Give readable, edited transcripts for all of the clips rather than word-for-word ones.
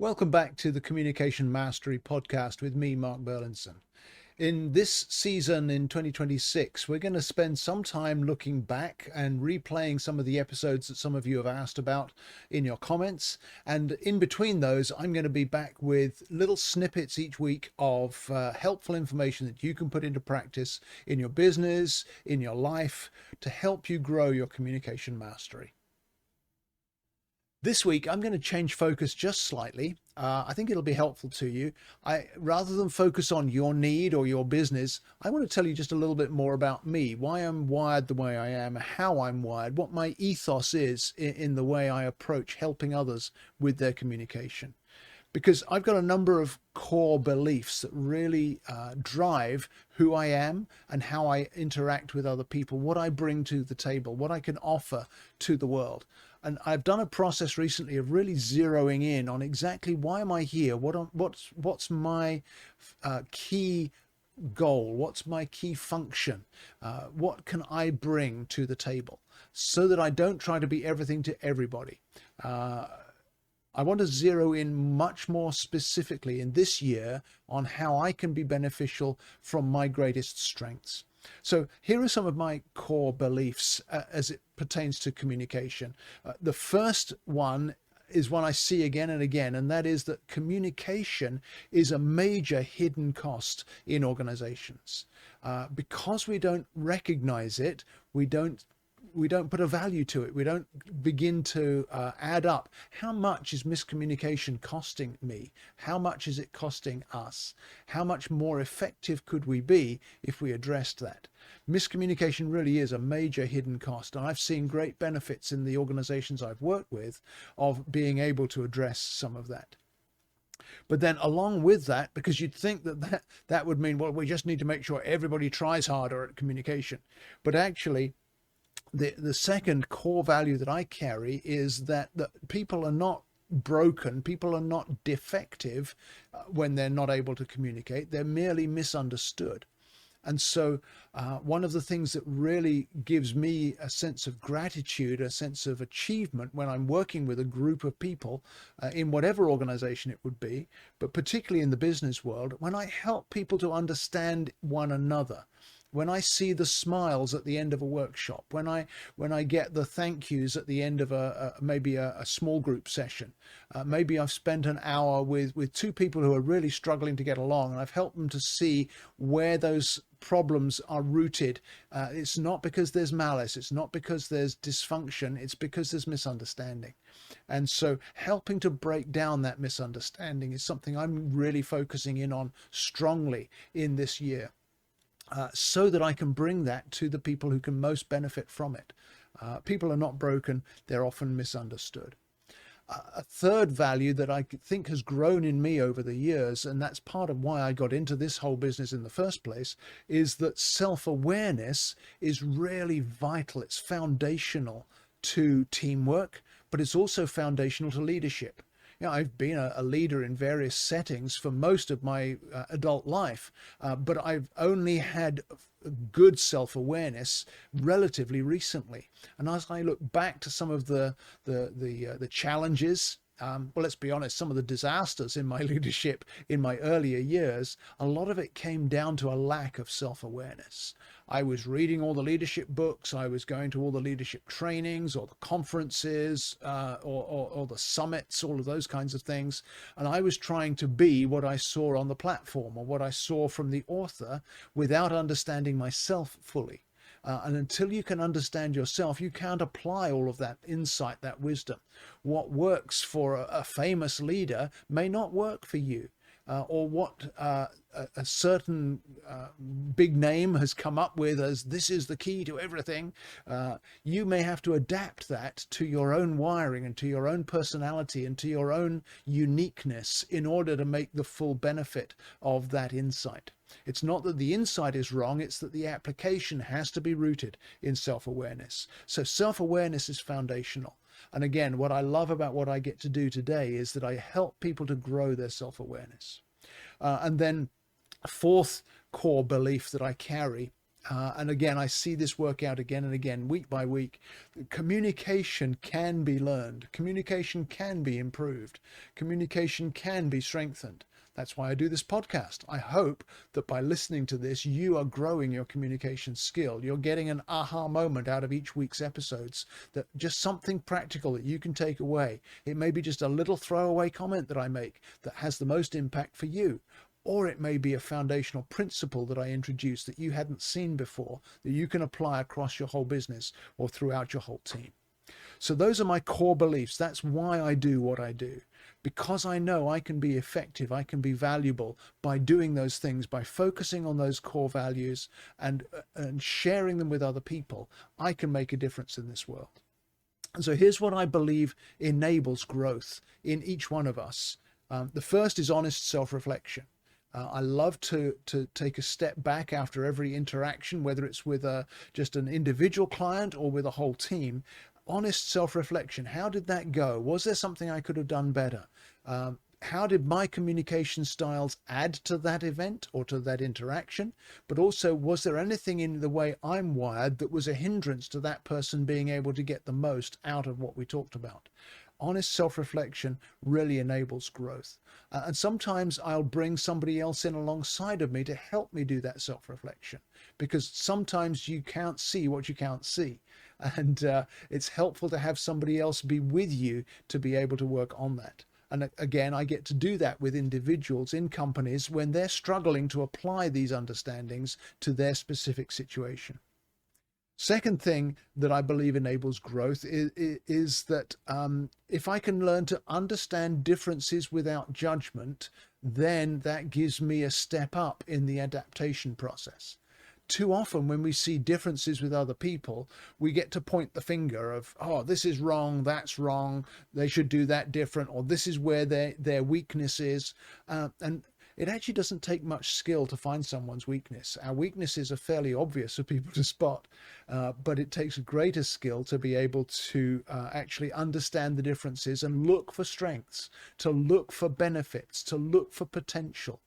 Welcome back to the Communication Mastery podcast with me, Mark Burlinson. In this season in 2026, we're going to spend some time looking back and replaying some of the episodes that some of you have asked about in your comments. And in between those, I'm going to be back with little snippets each week of helpful information that you can put into practice in your business, in your life, to help you grow your communication mastery. This week, I'm going to change focus just slightly. I think it'll be helpful to you. Rather than focus on your need or your business, I want to tell you just a little bit more about me, why I'm wired the way I am, how I'm wired, what my ethos is in the way I approach helping others with their communication. Because I've got a number of core beliefs that really drive who I am and how I interact with other people, what I bring to the table, what I can offer to the world. And I've done a process recently of really zeroing in on exactly why am I here? What's my key goal? What's my key function? What can I bring to the table so that I don't try to be everything to everybody? I want to zero in much more specifically in this year on how I can be beneficial from my greatest strengths. So here are some of my core beliefs as it pertains to communication. The first one is one I see again and again, and that is that communication is a major hidden cost in organizations. Because we don't recognize it, we don't put a value to it. We don't begin to add up how much is miscommunication costing me? How much is it costing us? How much more effective could we be if we addressed that? Miscommunication really is a major hidden cost. And I've seen great benefits in the organizations I've worked with of being able to address some of that. But then along with that, because you'd think that would mean, well, we just need to make sure everybody tries harder at communication. But actually, the second core value that I carry is that people are not broken, people are not defective when they're not able to communicate, they're merely misunderstood. And so one of the things that really gives me a sense of gratitude, a sense of achievement when I'm working with a group of people in whatever organization it would be, but particularly in the business world, when I help people to understand one another, when I see the smiles at the end of a workshop, when I get the thank yous at the end of maybe a small group session, maybe I've spent an hour with two people who are really struggling to get along, and I've helped them to see where those problems are rooted. It's not because there's malice, it's not because there's dysfunction, it's because there's misunderstanding. And so helping to break down that misunderstanding is something I'm really focusing in on strongly in this year. So that I can bring that to the people who can most benefit from it. People are not broken, they're often misunderstood. A third value that I think has grown in me over the years, and that's part of why I got into this whole business in the first place, is that self-awareness is really vital. It's foundational to teamwork, but it's also foundational to leadership. I've been a leader in various settings for most of my adult life, but I've only had good self-awareness relatively recently. And as I look back to some of the challenges, well, let's be honest, some of the disasters in my leadership in my earlier years, a lot of it came down to a lack of self-awareness. I was reading all the leadership books, I was going to all the leadership trainings or the conferences or the summits, all of those kinds of things. And I was trying to be what I saw on the platform or what I saw from the author without understanding myself fully. And until you can understand yourself, you can't apply all of that insight, that wisdom. What works for a famous leader may not work for you. Or what a certain big name has come up with as this is the key to everything, you may have to adapt that to your own wiring and to your own personality and to your own uniqueness in order to make the full benefit of that insight. It's not that the insight is wrong, it's that the application has to be rooted in self-awareness. So self-awareness is foundational. And again, what I love about what I get to do today is that I help people to grow their self-awareness. And then a fourth core belief that I carry And again, I see this work out again and again, week by week. Communication can be learned. Communication can be improved. Communication can be strengthened. That's why I do this podcast. I hope that by listening to this, you are growing your communication skill. You're getting an aha moment out of each week's episodes, that just something practical that you can take away. It may be just a little throwaway comment that I make that has the most impact for you. Or it may be a foundational principle that I introduced that you hadn't seen before, that you can apply across your whole business or throughout your whole team. So those are my core beliefs. That's why I do what I do, because I know I can be effective, I can be valuable by doing those things, by focusing on those core values and sharing them with other people. I can make a difference in this world. And so here's what I believe enables growth in each one of us. The first is honest self-reflection. I love to take a step back after every interaction, whether it's with just an individual client or with a whole team. Honest self-reflection. How did that go? Was there something I could have done better? How did my communication styles add to that event or to that interaction? But also, was there anything in the way I'm wired that was a hindrance to that person being able to get the most out of what we talked about? Honest self-reflection really enables growth. And sometimes I'll bring somebody else in alongside of me to help me do that self-reflection, because sometimes you can't see what you can't see. And it's helpful to have somebody else be with you to be able to work on that. And again, I get to do that with individuals in companies when they're struggling to apply these understandings to their specific situation. Second thing that I believe enables growth is that if I can learn to understand differences without judgment, then that gives me a step up in the adaptation process. Too often when we see differences with other people, we get to point the finger of, oh, this is wrong, that's wrong, they should do that different, or this is where their weakness is. And it actually doesn't take much skill to find someone's weakness. Our weaknesses are fairly obvious for people to spot, but it takes greater skill to be able to actually understand the differences and look for strengths, to look for benefits, to look for potential.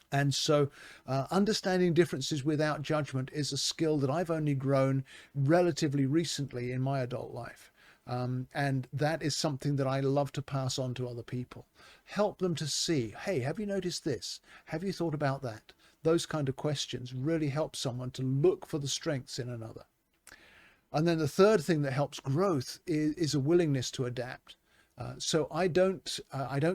And so understanding differences without judgment is a skill that I've only grown relatively recently in my adult life. And that is something that I love to pass on to other people. Help them to see, hey, have you noticed this? Have you thought about that? Those kind of questions really help someone to look for the strengths in another. And then the third thing that helps growth is a willingness to adapt. So I don't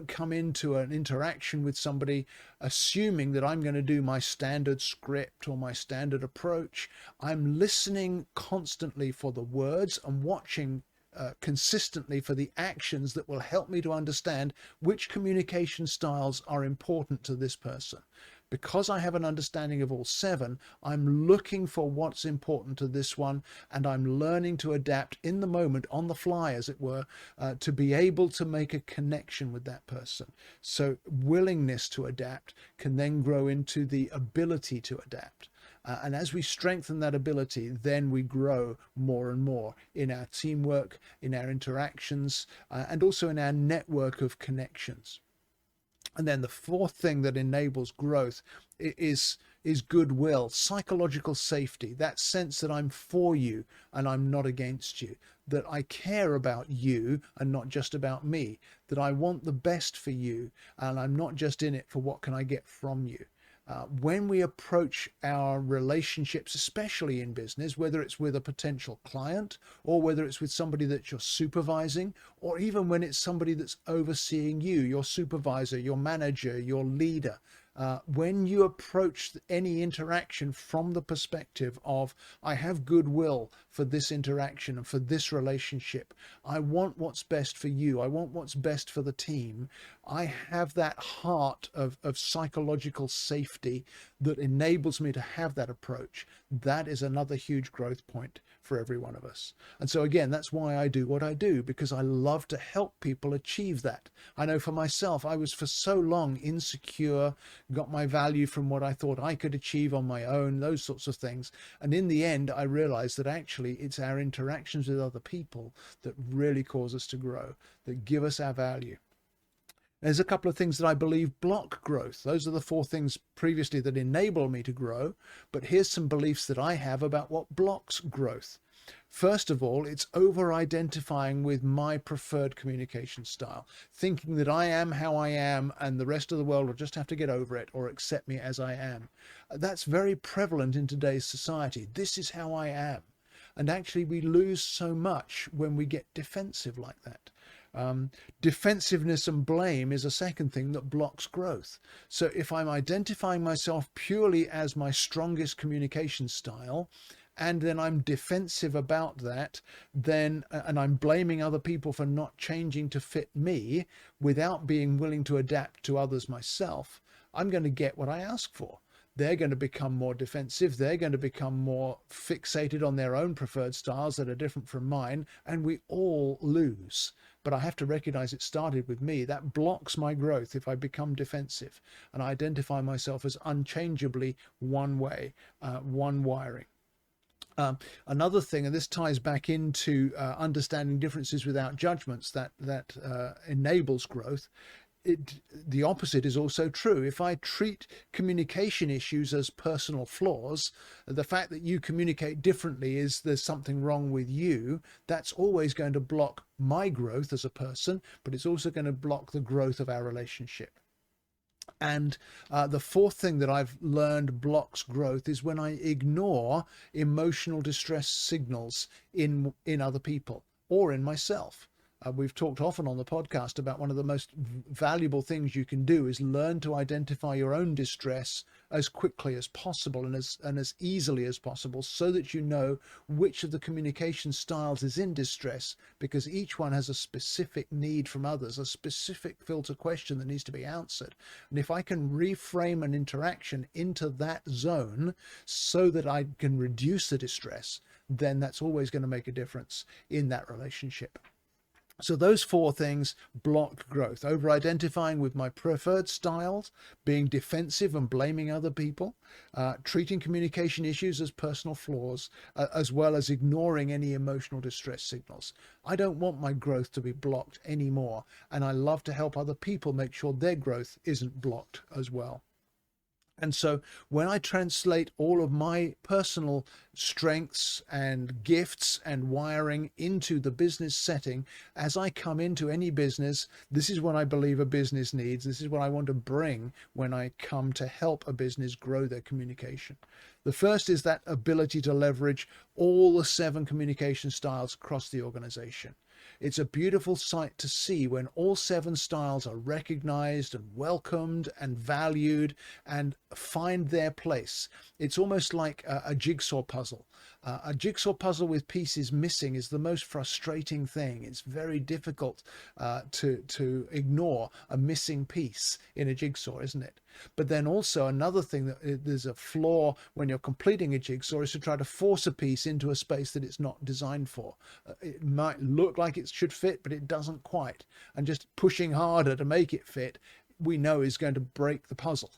come into an interaction with somebody assuming that I'm going to do my standard script or my standard approach. I'm listening constantly for the words and watching consistently for the actions that will help me to understand which communication styles are important to this person. Because I have an understanding of all seven, I'm looking for what's important to this one, and I'm learning to adapt in the moment, on the fly, as it were, to be able to make a connection with that person. So willingness to adapt can then grow into the ability to adapt. And as we strengthen that ability, then we grow more and more in our teamwork, in our interactions, and also in our network of connections. And then the fourth thing that enables growth is goodwill, psychological safety, that sense that I'm for you and I'm not against you, that I care about you and not just about me, that I want the best for you and I'm not just in it for what can I get from you. When we approach our relationships, especially in business, whether it's with a potential client or whether it's with somebody that you're supervising, or even when it's somebody that's overseeing you, your supervisor, your manager, your leader, when you approach any interaction from the perspective of, I have goodwill for this interaction and for this relationship, I want what's best for you, I want what's best for the team, I have that heart of psychological safety that enables me to have that approach. That is another huge growth point for every one of us. And so again, that's why I do what I do, because I love to help people achieve that. I know for myself, I was for so long insecure, got my value from what I thought I could achieve on my own, those sorts of things. And in the end, I realized that actually it's our interactions with other people that really cause us to grow, that give us our value. There's a couple of things that I believe block growth. Those are the four things previously that enable me to grow. But here's some beliefs that I have about what blocks growth. First of all, it's over-identifying with my preferred communication style, thinking that I am how I am and the rest of the world will just have to get over it or accept me as I am. That's very prevalent in today's society. This is how I am. And actually, we lose so much when we get defensive like that. Defensiveness and blame is a second thing that blocks growth. So if I'm identifying myself purely as my strongest communication style, and then I'm defensive about that, then, and I'm blaming other people for not changing to fit me without being willing to adapt to others myself, I'm going to get what I ask for. They're going to become more defensive. They're going to become more fixated on their own preferred styles that are different from mine, and we all lose. But I have to recognize it started with me. That blocks my growth if I become defensive and I identify myself as unchangeably one way, one wiring. Another thing, and this ties back into understanding differences without judgments, that enables growth. The opposite is also true. If I treat communication issues as personal flaws, the fact that you communicate differently is there's something wrong with you, that's always going to block my growth as a person, but it's also going to block the growth of our relationship. And the fourth thing that I've learned blocks growth is when I ignore emotional distress signals in other people or in myself. We've talked often on the podcast about one of the most valuable things you can do is learn to identify your own distress as quickly as possible and as easily as possible, so that you know which of the communication styles is in distress, because each one has a specific need from others, a specific filter question that needs to be answered. And if I can reframe an interaction into that zone so that I can reduce the distress, then that's always going to make a difference in that relationship. So those four things block growth: over identifying with my preferred styles, being defensive and blaming other people, treating communication issues as personal flaws, as well as ignoring any emotional distress signals. I don't want my growth to be blocked anymore, and I love to help other people make sure their growth isn't blocked as well. And so when I translate all of my personal strengths and gifts and wiring into the business setting, as I come into any business, this is what I believe a business needs. This is what I want to bring when I come to help a business grow their communication. The first is that ability to leverage all the 7 communication styles across the organization. It's a beautiful sight to see when all 7 styles are recognized and welcomed and valued and find their place. It's almost like a jigsaw puzzle. A jigsaw puzzle with pieces missing is the most frustrating thing. It's very difficult to ignore a missing piece in a jigsaw, isn't it? But then also another thing that there's a flaw when you're completing a jigsaw is to try to force a piece into a space that it's not designed for. It might look like it should fit, but it doesn't quite. And just pushing harder to make it fit, we know is going to break the puzzle.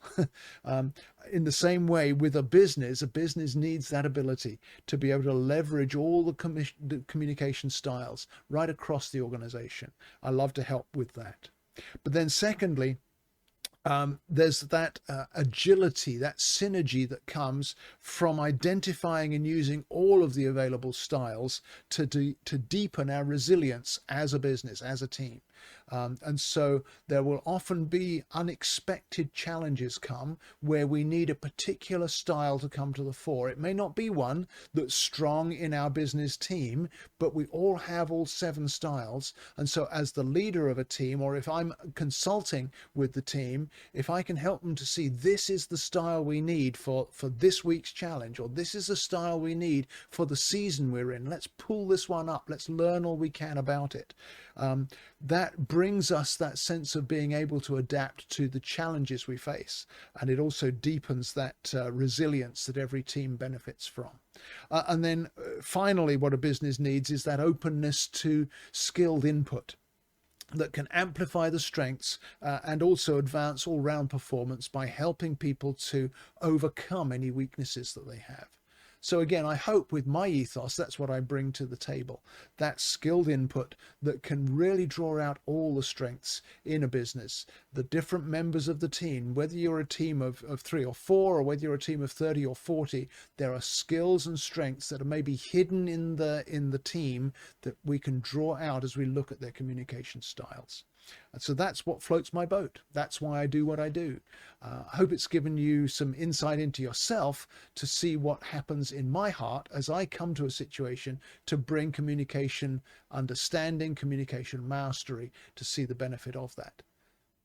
In the same way with a business needs that ability to be able to leverage all the communication styles right across the organization. I love to help with that. But then secondly, there's that agility, that synergy that comes from identifying and using all of the available styles to deepen our resilience as a business, as a team. And so there will often be unexpected challenges come where we need a particular style to come to the fore. It may not be one that's strong in our business team, but we all have all 7 styles. And so as the leader of a team, or if I'm consulting with the team, if I can help them to see this is the style we need for this week's challenge, or this is the style we need for the season we're in, let's pull this one up, let's learn all we can about it. That brings us that sense of being able to adapt to the challenges we face. And it also deepens that resilience that every team benefits from. And then finally, what a business needs is that openness to skilled input that can amplify the strengths and also advance all-round performance by helping people to overcome any weaknesses that they have. So again, I hope with my ethos, that's what I bring to the table. That skilled input that can really draw out all the strengths in a business, the different members of the team, whether you're a team of 3 or 4, or whether you're a team of 30 or 40, there are skills and strengths that are maybe hidden in the team that we can draw out as we look at their communication styles. And so that's what floats my boat. That's why I do what I do. I hope it's given you some insight into yourself to see what happens in my heart as I come to a situation to bring communication understanding, communication mastery, to see the benefit of that.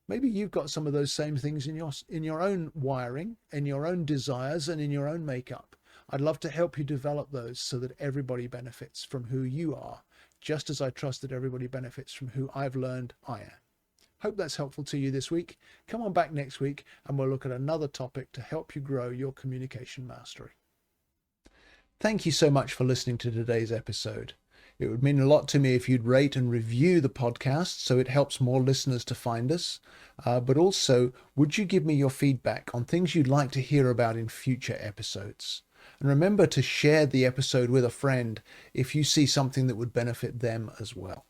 Maybe you've got some of those same things in your own wiring, in your own desires, and in your own makeup. I'd love to help you develop those so that everybody benefits from who you are, just as I trust that everybody benefits from who I've learned I am. Hope that's helpful to you this week. Come on back next week and we'll look at another topic to help you grow your communication mastery. Thank you so much for listening to today's episode. It would mean a lot to me if you'd rate and review the podcast so it helps more listeners to find us. But also, would you give me your feedback on things you'd like to hear about in future episodes? And remember to share the episode with a friend if you see something that would benefit them as well.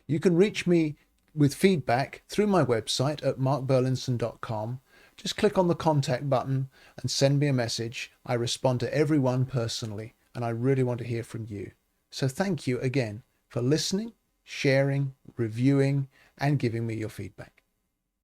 You can reach me with feedback through my website at markburlinson.com. Just click on the contact button and send me a message. I respond to everyone personally, and I really want to hear from you. So thank you again for listening, sharing, reviewing, and giving me your feedback.